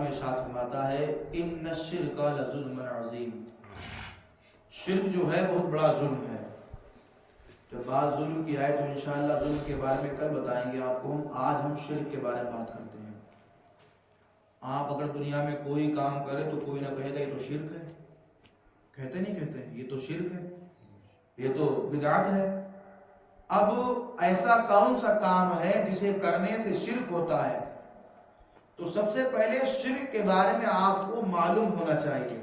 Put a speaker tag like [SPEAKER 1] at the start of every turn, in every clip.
[SPEAKER 1] ارشاد فرماتا ہے ان الشرک لظلم عظیم، شرک جو ہے بہت بڑا ظلم ہے۔ جب بات ظلم کی آئے تو انشاءاللہ ظلم کے بارے میں کل بتائیں گے آپ کو۔ آج ہم شرک کے بارے میں بات کرتے ہیں۔ آپ اگر دنیا میں کوئی کام کرے تو کوئی نہ کہے گا یہ تو شرک ہے، کہتے نہیں کہتے یہ تو شرک ہے، یہ تو بدعت ہے۔ اب ایسا کون سا کام ہے جسے کرنے سے شرک ہوتا ہے؟ تو سب سے پہلے شرک کے بارے میں آپ کو معلوم ہونا چاہیے۔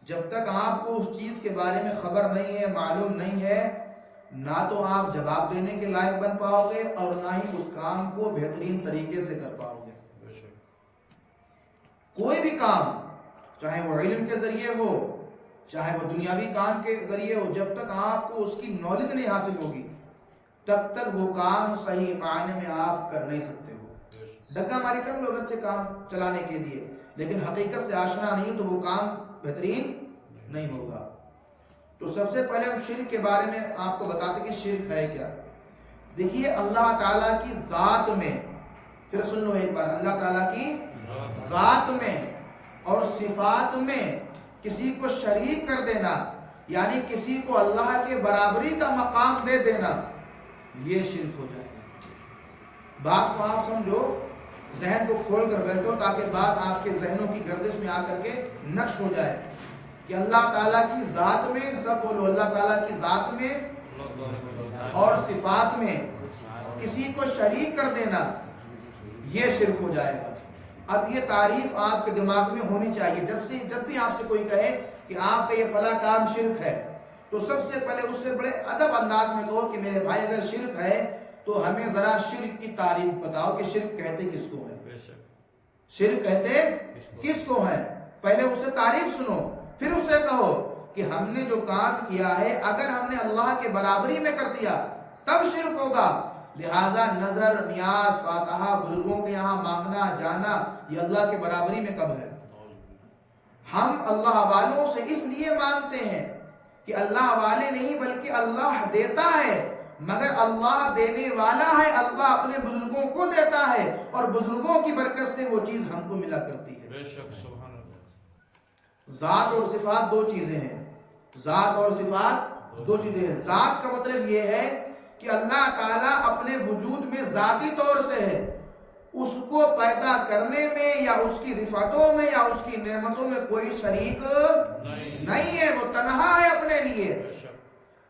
[SPEAKER 1] جب تک آپ کو اس چیز کے بارے میں خبر نہیں ہے، معلوم نہیں ہے، نہ تو آپ جواب دینے کے لائق بن پاؤ گے اور نہ ہی اس کام کو بہترین طریقے سے کر پاؤ گے۔ کوئی بھی کام، چاہے وہ علم کے ذریعے ہو، چاہے وہ دنیاوی کام کے ذریعے ہو، جب تک آپ کو اس کی نالج نہیں حاصل ہوگی تب تک وہ کام صحیح معنی میں آپ کر نہیں سکتے ہو۔ دھکا ماری کر لو اگرچہ کام چلانے کے لیے، لیکن حقیقت سے آشنا نہیں تو وہ کام بہترین نہیں ہوگا۔ تو سب سے پہلے ہم شرک کے بارے میں آپ کو بتاتے کہ شرک ہے کیا۔ دیکھیے اللہ تعالیٰ کی ذات میں، پھر سن لو ایک بار، اللہ تعالیٰ کی ذات میں اور صفات میں کسی کو شریک کر دینا، یعنی کسی کو اللہ کے برابری کا مقام دے دینا، یہ شرک ہو جائے گا۔ بات کو آپ سمجھو، ذہن کو کھول کر بیٹھو تاکہ بات آپ کے ذہنوں کی گردش میں آ کر کے نقش ہو جائے کہ اللہ تعالیٰ کی ذات میں، سب بولو اللہ تعالیٰ کی ذات میں اور صفات میں کسی کو شریک کر دینا یہ شرک ہو جائے گا۔ اب یہ تعریف آپ کے دماغ میں ہونی چاہیے۔ جب بھی آپ سے کوئی کہے کہ آپ کا یہ فلاں کام شرک ہے تو سب سے پہلے اس سے بڑے ادب انداز میں کہو کہ میرے بھائی اگر شرک ہے تو ہمیں ذرا شرک کی تعریف بتاؤ کہ شرک کہتے کس کو ہے، شرک کہتے کس کو ہے۔ پہلے اس سے تعریف سنو، پھر اس سے کہو کہ ہم نے جو کام کیا ہے اگر ہم نے اللہ کے برابری میں کر دیا تب شرک ہوگا۔ لہذا نظر، نیاز، فاتحہ، بزرگوں کے یہاں مانگنا جانا، یہ اللہ کے برابری میں کب ہے؟ ہم اللہ والوں سے اس لیے مانگتے ہیں کہ اللہ والے نہیں بلکہ اللہ دیتا ہے، مگر اللہ دینے والا ہے، اللہ اپنے بزرگوں کو دیتا ہے اور بزرگوں کی برکت سے وہ چیز ہم کو ملا کرتی ہے۔ بے شک سبحان اللہ۔ ذات اور صفات دو چیزیں ہیں، ذات اور صفات دو چیزیں ہیں۔ ذات کا مطلب یہ ہے کہ اللہ تعالیٰ اپنے وجود میں ذاتی طور سے ہے، اس کو پیدا کرنے میں یا اس کی رفعتوں میں یا اس کی نعمتوں میں کوئی شریک نہیں ہے، وہ تنہا ہے اپنے لیے۔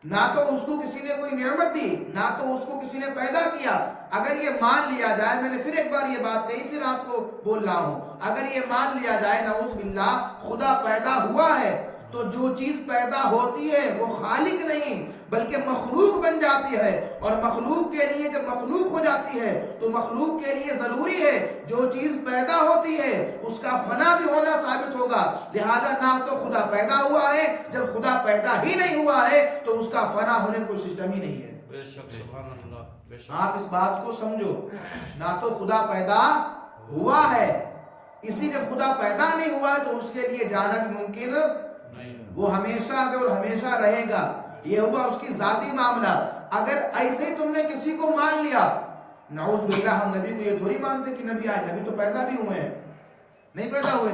[SPEAKER 1] نہ تو اس کو کسی نے کوئی نعمت دی، نہ تو اس کو کسی نے پیدا کیا۔ اگر یہ مان لیا جائے، میں نے پھر ایک بار یہ بات کہی پھر آپ کو بول رہا ہوں، اگر یہ مان لیا جائے نعوذ باللہ خدا پیدا ہوا ہے تو جو چیز پیدا ہوتی ہے وہ خالق نہیں بلکہ مخلوق بن جاتی ہے، اور مخلوق کے لیے جب مخلوق ہو جاتی ہے تو مخلوق کے لیے ضروری ہے جو چیز پیدا ہوتی ہے اس کا فنا بھی ہونا ثابت ہوگا۔ لہذا نہ تو خدا پیدا ہوا ہے، جب خدا پیدا ہی نہیں ہوا ہے تو اس کا فنا ہونے کو سسٹم ہی نہیں ہے۔ بے شک سبحان اللہ۔ آپ اس بات کو سمجھو، نہ تو خدا پیدا ہوا ہے، اسی جب خدا پیدا نہیں ہوا تو اس کے لیے جانا بھی ممکن نہیں، وہ ہمیشہ سے اور ہمیشہ رہے گا۔ یہ ہوا اس کی ذاتی معاملہ۔ اگر ایسے ہی تم نے کسی کو مان لیا، نعوذ باللہ، ہم نبی کو یہ تھوڑی مانتے کہ نبی آئے، نبی تو پیدا بھی ہوئے ہیں، نہیں پیدا ہوئے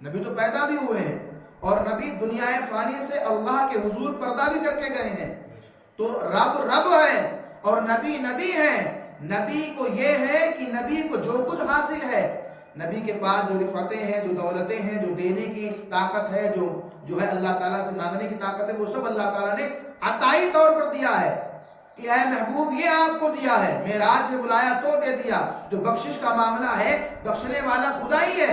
[SPEAKER 1] نبی تو پیدا بھی ہوئے ہیں، اور نبی دنیا فانی سے اللہ کے حضور پردہ بھی کر کے گئے ہیں۔ تو رب ہے اور نبی ہے۔ نبی کو یہ ہے کہ نبی کو جو کچھ حاصل ہے، نبی کے پاس جو رفعتیں ہیں، جو دولتیں ہیں، جو دینے کی طاقت ہے، جو ہے اللہ تعالیٰ سے مانگنے کی طاقت ہے، وہ سب اللہ تعالیٰ نے عطائی طور پر دیا ہے کہ اے محبوب یہ آپ کو دیا ہے، معراج میں بلایا تو دے دیا۔ جو بخشش کا معاملہ ہے، بخشنے والا خدا ہی ہے،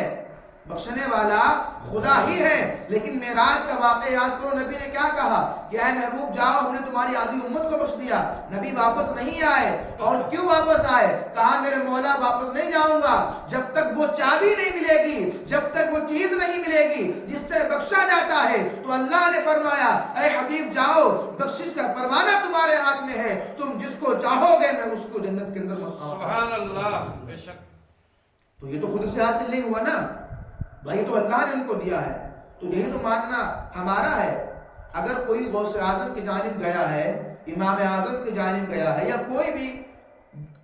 [SPEAKER 1] بخشنے والا خدا ہی ہے۔ لیکن معراج کا واقعہ یاد کرو، نبی نے کیا کہا کہ اے محبوب جاؤ، ہم نے تمہاری آدھی امت کو بخش دیا۔ نبی واپس نہیں آئے، اور کیوں واپس آئے؟ کہا میرے مولا واپس نہیں جاؤں گا جب تک وہ چابی نہیں ملے گی، جب تک وہ چیز نہیں ملے گی جس سے بخشا جاتا ہے۔ تو اللہ نے فرمایا اے حبیب جاؤ، بخشش کا پروانہ تمہارے ہاتھ میں ہے، تم جس کو چاہو گے میں اس کو جنت کے اندر مقام۔ سبحان اللہ۔ بے شک۔ تو یہ تو خود سے حاصل نہیں ہوا نا بھائی، تو اللہ نے ان کو دیا ہے، تو یہی تو ماننا ہمارا ہے۔ اگر کوئی غوث اعظم کی جانب گیا ہے، امام اعظم کی جانب گیا ہے، یا کوئی بھی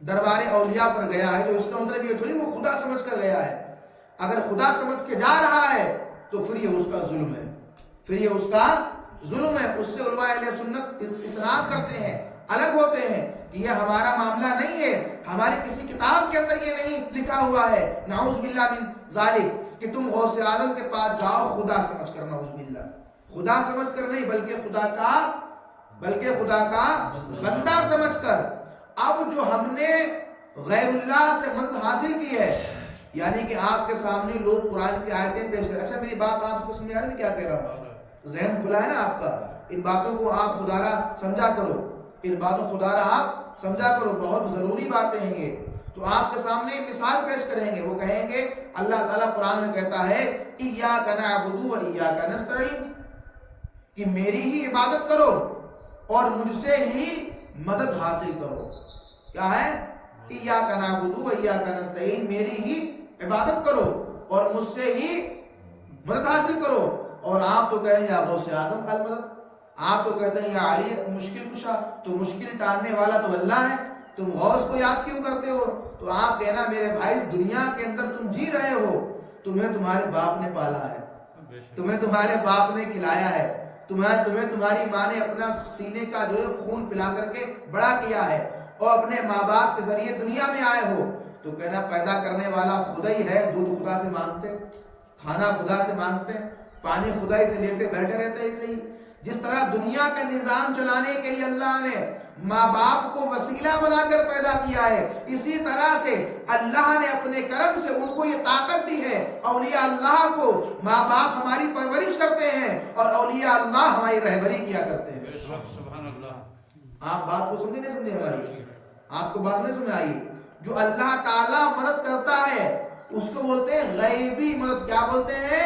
[SPEAKER 1] دربار اولیاء پر گیا ہے، تو اس کا مطلب یہ تھوڑی وہ خدا سمجھ کر گیا ہے۔ اگر خدا سمجھ کے جا رہا ہے تو پھر یہ اس کا ظلم ہے، پھر یہ اس کا ظلم ہے۔ اس سے علماء اہل سنت اجتناب کرتے ہیں، الگ ہوتے ہیں کہ یہ ہمارا معاملہ نہیں ہے، ہماری کسی کتاب کے اندر یہ نہیں لکھا ہوا ہے نعوذ باللہ من ذالک کہ تم غوث اعظم کے پاس جاؤ خدا سمجھ کر، نعوذ باللہ، خدا سمجھ کر نہیں بلکہ خدا کا بندہ سمجھ کر۔ اب جو ہم نے غیر اللہ سے مدد حاصل کی ہے، یعنی کہ آپ کے سامنے لوگ قرآن کی آیتیں پیش کریں، اچھا میری بات آپ کو سمجھ آ رہی ہے کیا کہہ رہا ہوں؟ ذہن کھلا ہے نا آپ کا؟ ان باتوں کو آپ خدارہ سمجھا کرو، ان باتوں خدارہ آپ سمجھا کرو، بہت ضروری باتیں ہیں یہ۔ تو آپ کے سامنے مثال پیش کریں گے، وہ کہیں گے اللہ تعالیٰ قرآن میں کہتا ہے ایاک نعبد و ایاک نستعین، کہ میری ہی عبادت کرو اور مجھ سے ہی مدد حاصل کرو۔ کیا ہے؟ ایاک نعبد و ایاک نستعین، میری ہی عبادت کرو اور مجھ سے ہی مدد حاصل کرو۔ اور آپ تو کہیں یا غوث اعظم کا مدد، آپ تو کہتے ہیں یا علی مشکل کشا، تو مشکل ٹالنے والا تو اللہ ہے، تم غوث کو یاد کیوں کرتے ہو؟ تو آپ کہنا میرے بھائی دنیا کے اندر تم جی رہے ہو، تمہیں تمہارے باپ نے پالا ہے، تمہیں تمہارے باپ نے کھلایا ہے، تمہیں تمہاری ماں نے اپنا سینے کا جو ہے خون پلا کر کے بڑا کیا ہے، اور اپنے ماں باپ کے ذریعے دنیا میں آئے ہو، تو کہنا پیدا کرنے والا خدا ہی ہے، دودھ خدا سے مانگتے، کھانا خدا سے مانگتے، پانی خدا ہی سے لیتے بیٹھے رہتے ہیں۔ صحیح جس طرح دنیا کا نظام چلانے کے لیے اللہ نے ماں باپ کو وسیلہ بنا کر پیدا کیا ہے، اسی طرح سے اللہ نے اپنے کرم سے ان کو یہ طاقت دی ہے۔ اولیاء اللہ کو ماں باپ ہماری پرورش کرتے ہیں اور اولیاء اللہ ہماری رہبری کیا کرتے ہیں۔
[SPEAKER 2] سبحان اللہ۔
[SPEAKER 1] آپ بات کو سمجھے نہیں سمجھے؟ ہماری آپ کو بات نہیں سمجھ آئی؟ جو اللہ تعالیٰ مدد کرتا ہے اس کو بولتے ہیں غیبی مدد۔ کیا بولتے ہیں؟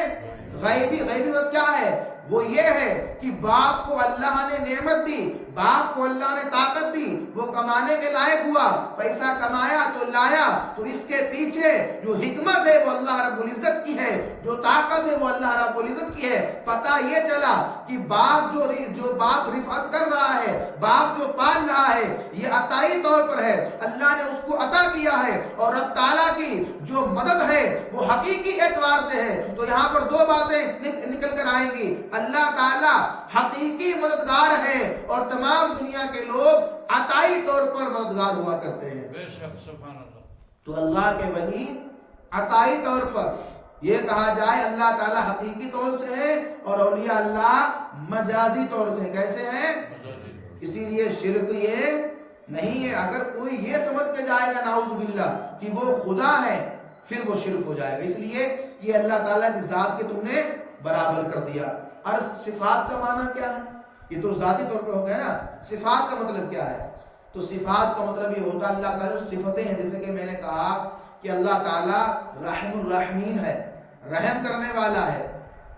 [SPEAKER 1] غیبی مدد کیا ہے؟ وہ یہ ہے کہ باپ کو اللہ نے نعمت دی، باپ کو اللہ نے طاقت دی، وہ کمانے کے لائق ہوا، پیسہ کمایا تو لایا، تو اس کے پیچھے جو حکمت ہے وہ اللہ رب العزت کی ہے، جو طاقت ہے وہ اللہ رب العزت کی ہے۔ پتہ یہ چلا کہ باپ جو باپ رفعت کر رہا ہے، باپ جو پال رہا ہے، یہ عطائی طور پر ہے، اللہ نے اس کو عطا کیا ہے، اور رب تعالیٰ کی جو مدد ہے وہ حقیقی اعتبار سے ہے۔ تو یہاں پر دو باتیں نکل کر آئیں گی، اللہ تعالیٰ حقیقی مددگار ہے اور تمام دنیا کے لوگ عطائی طور پر مددگار ہوا کرتے ہیں۔
[SPEAKER 2] بے شک سبحان اللہ۔
[SPEAKER 1] تو اللہ کے ولی عطائی طور پر یہ کہا جائے اللہ تعالیٰ حقیقی طور سے ہے اور اولیاء اللہ مجازی طور سے۔ کیسے ہیں؟ اسی لیے شرک یہ نہیں ہے۔ اگر کوئی یہ سمجھ کے جائے گا نعوذ باللہ کہ وہ خدا ہے پھر وہ شرک ہو جائے گا۔ اس لیے یہ اللہ تعالیٰ کی ذات کے تم نے برابر کر دیا۔ اور صفات کا معنی کیا ہے؟ یہ تو ذاتی طور پہ ہو گیا نا، صفات کا مطلب کیا ہے؟ تو صفات کا مطلب یہ ہوتا ہے اللہ تعالیٰ صفتیں ہیں، جیسے کہ میں نے کہا کہ اللہ تعالیٰ رحم الرحمین ہے، رحم کرنے والا ہے۔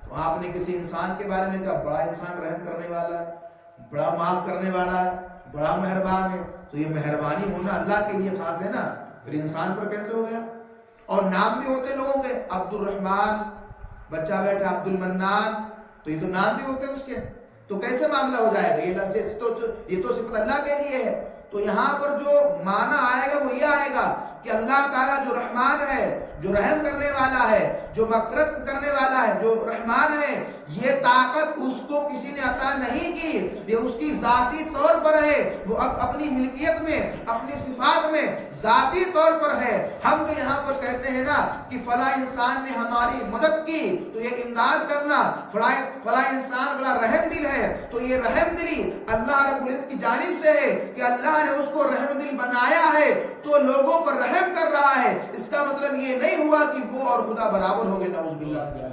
[SPEAKER 1] تو آپ نے کسی انسان کے بارے میں کہا بڑا انسان رحم کرنے والا ہے، بڑا معاف کرنے والا ہے، بڑا مہربان ہے، تو یہ مہربانی ہونا اللہ کے لیے خاص ہے نا، پھر انسان پر کیسے ہو گیا؟ اور نام بھی ہوتے لوگوں کے، عبد الرحمن، بچہ بیٹھا عبد المنان، تو یہ تو نام بھی ہوتے ہیں اس کے، تو کیسے معاملہ ہو جائے گا؟ یہ تو صفت اللہ کے لیے ہے۔ تو یہاں پر جو معنی آئے گا وہ یہ آئے گا کہ اللہ تعالیٰ جو رحمان ہے، جو رحم کرنے والا ہے، جو مغفرت کرنے والا ہے، جو رحمان ہے، یہ طاقت اس کو کسی نے عطا نہیں کی، یہ اس کی ذاتی طور پر ہے، وہ اپنی ملکیت میں، اپنی صفات میں ذاتی طور پر ہے۔ ہم تو یہاں پر کہتے ہیں نا کہ فلاں انسان نے ہماری مدد کی، تو یہ امداد کرنا، فلاں انسان بڑا رحم دل ہے، تو یہ رحم دلی اللہ رب العزت کی جانب سے ہے کہ اللہ نے اس کو رحم دل بنایا ہے تو لوگوں پر رحم کر رہا ہے۔ اس کا مطلب یہ نہیں ہوا کہ وہ اور خدا برابر ہو گئے، نعوذ باللہ۔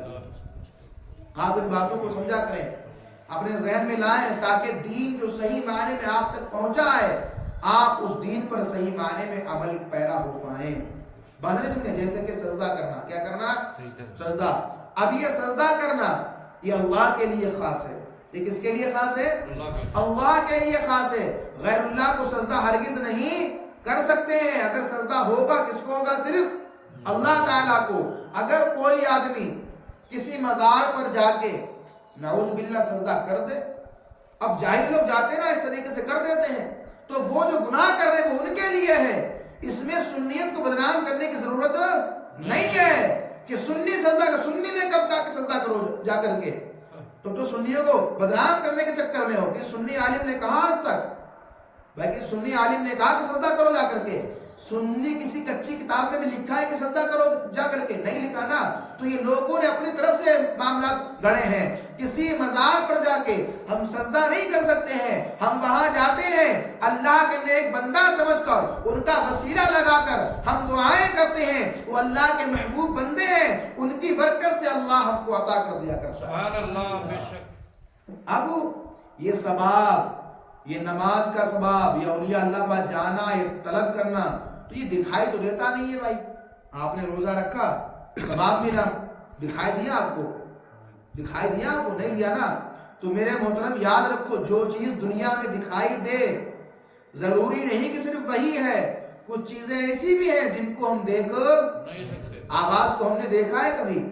[SPEAKER 1] آپ ان باتوں کو سمجھا کریں، اپنے ذہن میں لائیں تاکہ دین جو صحیح معنی میں آپ تک پہنچا ہے آپ اس دین پر صحیح معنی میں عمل پیرا ہو پائیں۔ بات نہیں سمجھے؟ جیسے کہ سجدہ کرنا، کیا کرنا؟ سجدہ۔ اب یہ سجدہ کرنا یہ اللہ کے لیے خاص ہے۔ یہ کس کے لیے خاص ہے؟ اللہ کے لیے خاص ہے۔ غیر اللہ کو سجدہ ہرگز نہیں کر سکتے ہیں۔ اگر سجدہ ہوگا کس کو ہوگا؟ صرف اللہ تعالیٰ کو۔ اگر کوئی آدمی کسی مزار پر جا کے نعوذ باللہ سجدہ کر دے، اب جاہل لوگ جاتے ہیں نا اس طریقے سے کر دیتے ہیں، تو وہ جو گناہ کر رہے ہیں وہ ان کے لیے ہے، اس میں سنیت کو بدنام کرنے کی ضرورت نہیں ہے۔ کہ سنی سجدہ کر, سنی نے کب کہا کہ سجدہ کرو جا کر کے؟ تم تو سنیوں کو بدنام کرنے کے چکر میں ہو کہ سنی عالم نے کہا آج تک بلکہ سنی عالم نے کہا کہ سجدہ کرو جا کر کے؟ سنی کسی کچی کتاب میں بھی لکھا ہے کہ سجدہ کرو جا کر کے؟ نہیں لکھا نا. تو یہ لوگوں نے اپنی طرف سے معاملات گڑھے ہیں. کسی مزار پر جا کے ہم سجدہ نہیں کر سکتے ہیں, ہم وہاں جاتے ہیں اللہ کے نیک بندہ سمجھ کر, ان کا وسیلہ لگا کر ہم دعائیں کرتے ہیں. وہ اللہ کے محبوب بندے ہیں, ان کی برکت سے اللہ ہم کو عطا کر دیا کرتا ہے.
[SPEAKER 2] سبحان اللہ. بے شک.
[SPEAKER 1] اب یہ ثواب, یہ نماز کا ثواب, یہ اولیاء اللہ پاس جانا, یہ طلب کرنا, تو یہ دکھائی تو دیتا نہیں ہے بھائی. آپ نے روزہ رکھا, ثواب ملا, دکھائی دیا آپ کو؟ دکھائی دیا آپ کو؟ نہیں دیا نا. تو میرے محترم یاد رکھو, جو چیز دنیا میں دکھائی دے ضروری نہیں کہ صرف وہی ہے. کچھ چیزیں ایسی بھی ہیں جن کو ہم دیکھ
[SPEAKER 2] نہیں سکتے.
[SPEAKER 1] آواز تو ہم نے دیکھا ہے کبھی؟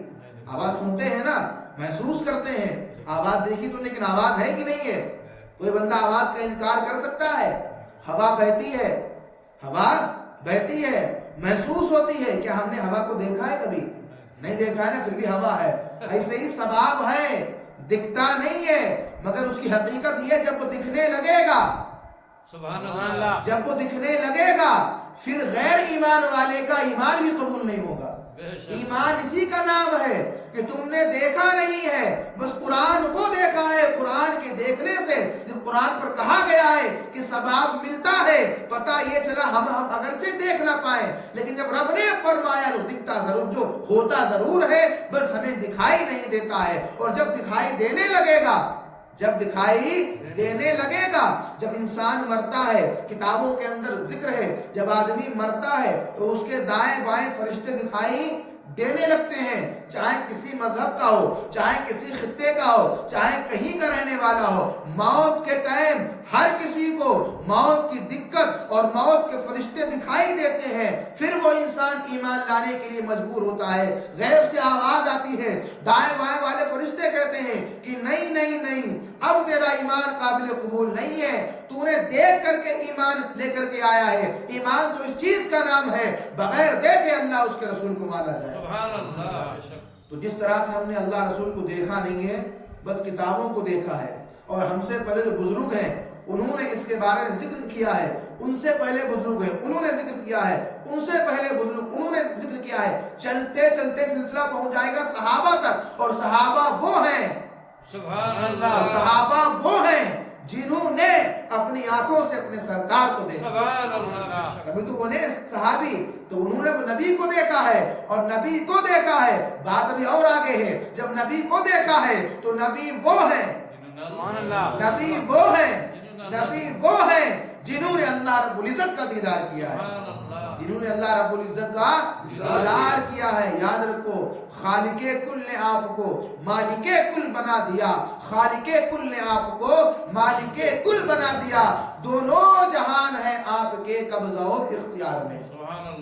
[SPEAKER 1] آواز سنتے ہیں نا, محسوس کرتے ہیں. آواز دیکھی تو لیکن آواز ہے کہ نہیں ہے؟ کوئی بندہ آواز کا انکار کر سکتا ہے؟ ہوا بہتی ہے, ہوا بہتی ہے, محسوس ہوتی ہے. کیا ہم نے ہوا کو دیکھا ہے کبھی؟ نہیں دیکھا ہے نا, پھر بھی ہوا ہے. ایسے ہی ثواب ہے, دکھتا نہیں ہے, مگر اس کی حقیقت یہ جب وہ دکھنے لگے گا,
[SPEAKER 2] سبحان اللہ.
[SPEAKER 1] جب وہ دکھنے لگے گا پھر غیر ایمان والے کا ایمان بھی قبول نہیں ہوگا. ایمان اسی کا نام ہے کہ تم نے دیکھا نہیں ہے, بس قرآن کو دیکھا ہے. قرآن کے دیکھنے سے جب قرآن پر کہا گیا ہے کہ ثواب ملتا ہے, پتہ یہ چلا ہم اگرچہ دیکھ نہ پائے, لیکن جب رب نے فرمایا تو دکھتا ضرور, جو ہوتا ضرور ہے, بس ہمیں دکھائی نہیں دیتا ہے. اور جب دکھائی دینے لگے گا, جب دکھائی دینے لگے گا, جب انسان مرتا ہے, کتابوں کے اندر ذکر ہے, جب آدمی مرتا ہے تو اس کے دائیں بائیں فرشتے دکھائی دینے لگتے ہیں. چاہے کسی مذہب کا ہو, چاہے کسی خطے کا ہو, چاہے کہیں کا رہنے والا ہو, موت کے ٹائم ہر کسی کو موت کی دقت اور موت کے فرشتے دکھائی دیتے ہیں. پھر وہ انسان ایمان لانے کے لیے مجبور ہوتا ہے. غیب سے آواز آتی ہے, دائیں بائیں والے فرشتے کہتے ہیں کہ نہیں نہیں نہیں, اب تیرا ایمان قابل قبول نہیں ہے, تو نے دیکھ کر کے ایمان لے کر کے آیا ہے. ایمان تو اس چیز کا نام ہے بغیر دیکھے اللہ اس کے رسول کو مانا جائے.
[SPEAKER 2] سبحان اللہ. بے شک.
[SPEAKER 1] تو جس طرح سے ہم نے اللہ رسول کو دیکھا نہیں ہے, بس کتابوں کو دیکھا ہے. اور ہم سے پہلے جو بزرگ ہیں انہوں نے اس کے بارے میں ذکر کیا ہے, ان سے پہلے بزرگ ہیں انہوں نے ذکر کیا ہے, ان سے پہلے بزرگ انہوں نے ذکر کیا ہے. چلتے چلتے سلسلہ پہنچ جائے گا صحابہ تک, اور صحابہ وہ ہیں,
[SPEAKER 2] سبحان اللہ.
[SPEAKER 1] صحابہ وہ ہیں جنہوں نے اپنی آنکھوں سے اپنے سرکار کو دیکھا.
[SPEAKER 2] سبحان اللہ. بے شک.
[SPEAKER 1] ابھی تو وہ نے صحابی, تو انہوں نے نبی کو دیکھا ہے, اور نبی کو دیکھا ہے. بات ابھی اور آگے ہے, جب نبی کو دیکھا ہے تو نبی وہ ہیں,
[SPEAKER 2] سبحان اللہ.
[SPEAKER 1] نبی وہ ہیں, نبی وہ ہیں جنہوں نے اللہ رب العزت کا دیدار کیا ہے,
[SPEAKER 2] سبحان اللہ.
[SPEAKER 1] جنہوں نے اللہ رب العزت کا دیدار کیا ہے. یاد رکھو, خالق کل نے آپ کو مالک کل بنا دیا, خالق کل نے آپ کو مالک کل بنا دیا. دونوں جہان ہیں آپ کے قبضہ و اختیار میں.
[SPEAKER 2] سبحان اللہ.